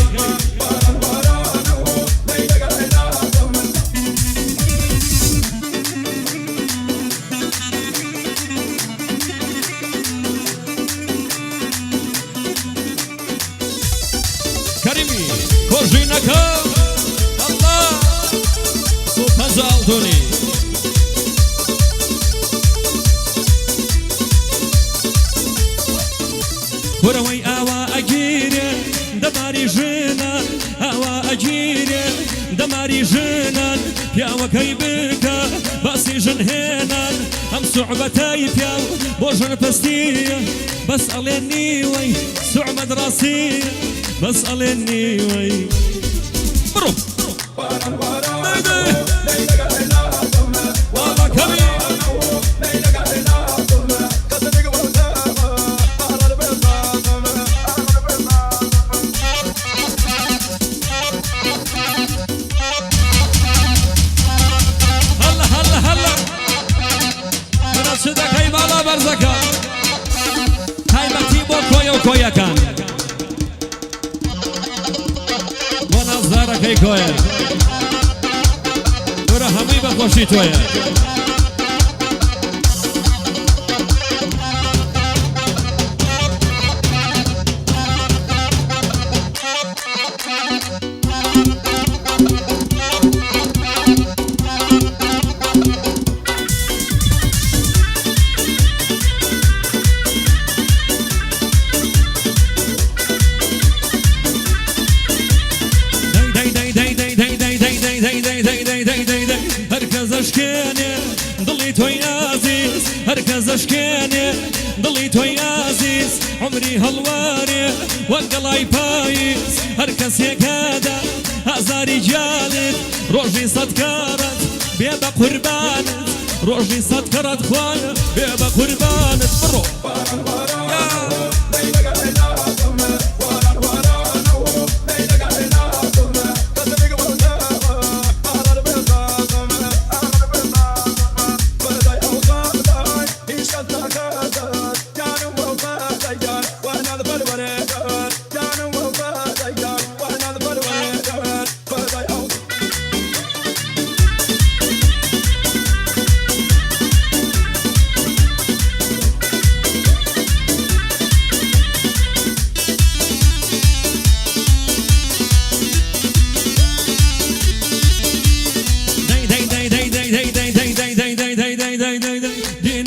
كريمي كورجيناكا الله سلطان زالدوني وروي أوا أجيري دماري جنان أوا أجيري دماري جنان يا وكيبك باسي جنهنان هم صعبتي بياو بوجن بستيه بس أليني وي سع مدرسي بس أليني وي برو والله كبير برزكا تايمتي بو كويا كويا كان ونظارة كي كويا ورحمي بخوشي تويا اشكاني ضليت ويا عزيز عمري هالواري والقلاي بايز هركز يكادا هزاري جالد روجي صدكارت بيبا قربانت روجي صدكارت خوايا بيبا قربانت برو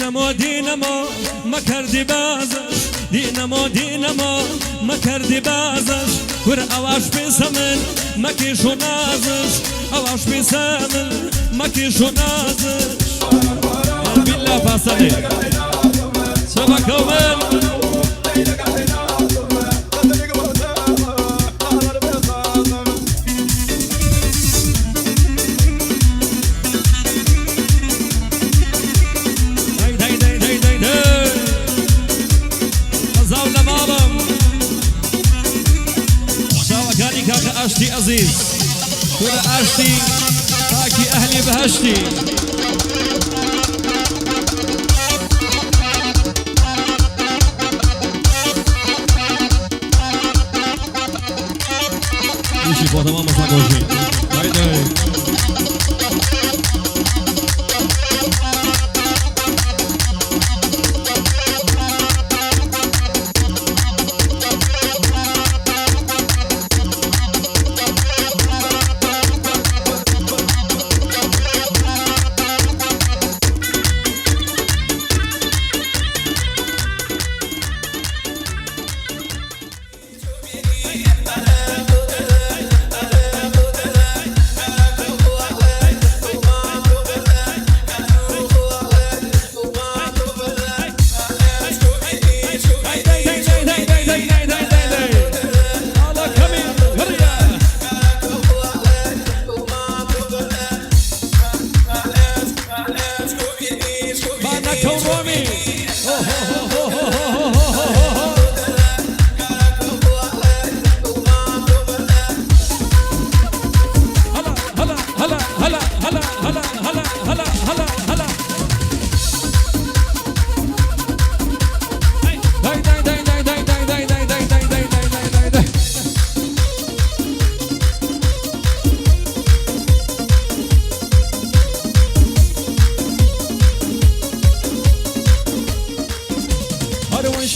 دينامو دينامو ما كردي بازش دينامو دينامو ما کردی بازش ور آواش بیسمن مکیش و نازش آواش بیسمن مکیش و نازش بالله فاصله سبا کومن أشتي عزيز كل أشتي تاكي أهلي بهشتي يشي فوتا ماما ساقوشي هايدي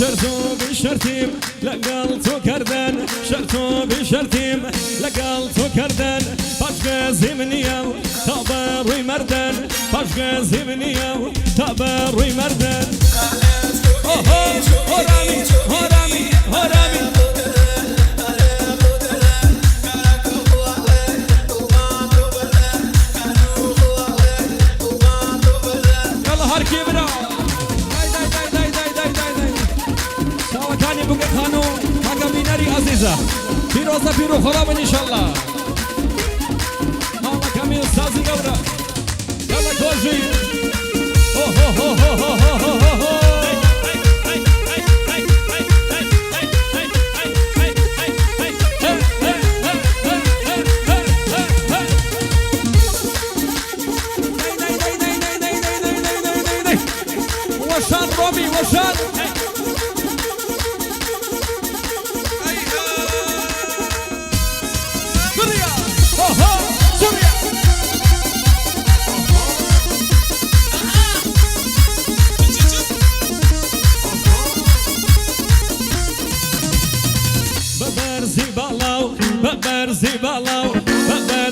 شرتو بشرتيم لقلتو كردن شرتو بشرتيم لقلتو كردن باشقازي منيو تابروي مردن باشقازي منيو تابروي مردن اوهو هرامي هرامي هرامي يلا هركي بنا بوقت خانو حاجة بيناري عزيزة فيروزة فيرو خرابن إن شاء الله ماما كميل سازي قورا يلا كوجي هو هو هو هو هو هو هو وشان روبي وشان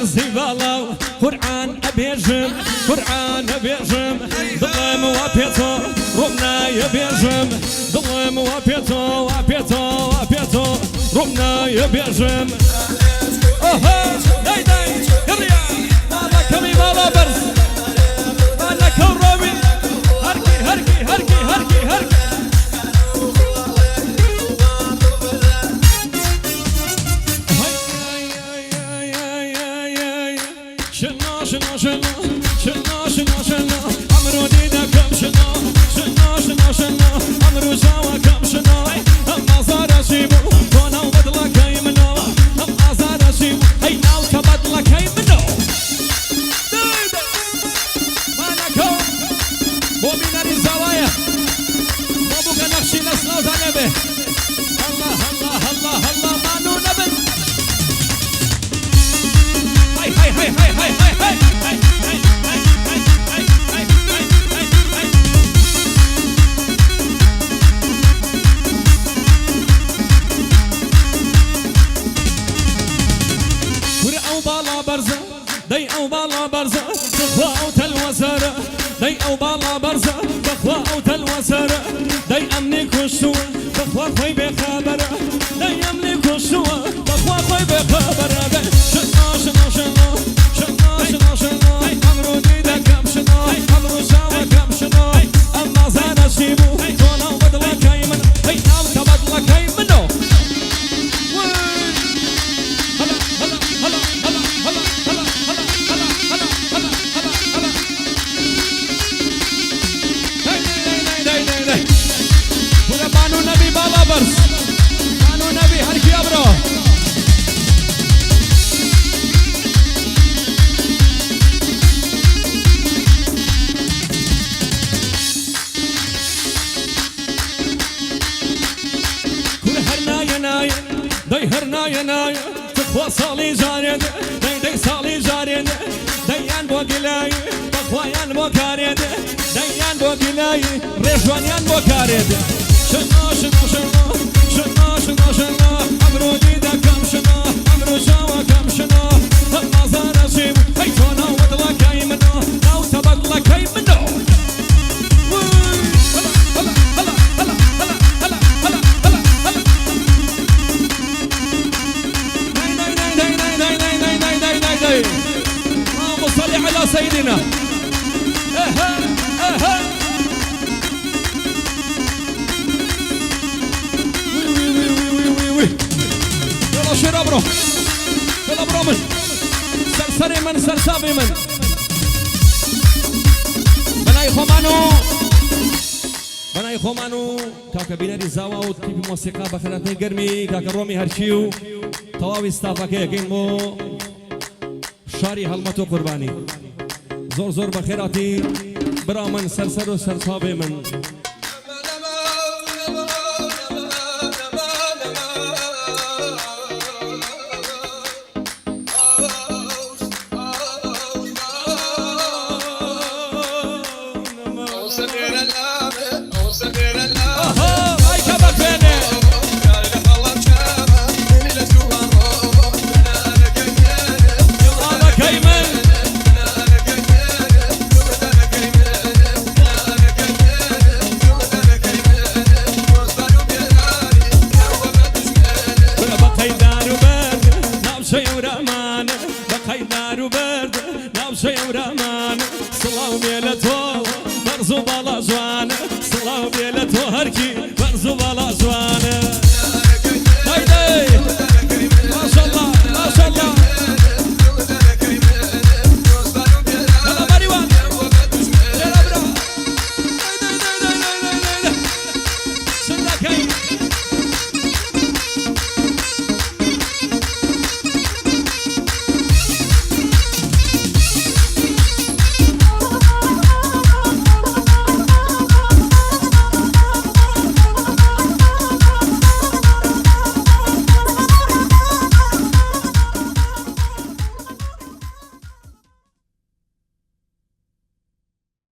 زبالاو قرآن أبيجم قرآن أبيجم ظلم وابيتو رمنا يبيجم ظلم وابيتو وابيتو وابيتو رمنا يبيجم أوه داي داي يريا مالا كمي مالا برز مالا كوروبي هركي هركي هركي هركي هركي دي او بالا برزة بخوا او تلوسرة دي او بالا برزة بخوا او تلوسرة دي امني كشتو بخوا خوي بخبره لا يملك السوى بخوا خوي بخبره شنا شنا شنا شنا شنا شنا امرو ديدا كم شنا امرو سوا كم شنا اما زانا سيبو تونا بدلا كايمن هي نام تبدلا كايمنو هلا هلا هلا هلا هلا هلا هلا هلا هلا هلا هلا هلا ولا بانو نبي بالابرز بانو نبي حركي ابرو كل هرنا يناي داي هرنا يناي تخوى صالي جارين داي صالي جارين ديان بوغلاي بخويان بوكاريد ديان بوغلاي رجوانيان بوكاريد شنا شنا شنا شنا شنا شنا امرو ديدا كم شنا امرو شاوا كم شنا ما زار سيب هيتونا ودلا كايمنا او تبدلا كايمنا هلا هلا هلا هلا هلا هلا هلا هلا ناي ناي ناي ناي ناي ناي ناي ناي ناي ناي اللهم صل على سيدنا اها اها يلا شير ابرو يلا ابرو من سرسري من سرسابي من بناي خمانو كاكا بيناري زاوا وتكيب موسيقى بخراتي قرمي كاكا رومي هرشيو تواوي ستافاكي يقين مو شاري هلمتو قرباني زور زور بخيراتي برا من سرسر وسرسابي من صلاة وميلة مرزوب على جوانه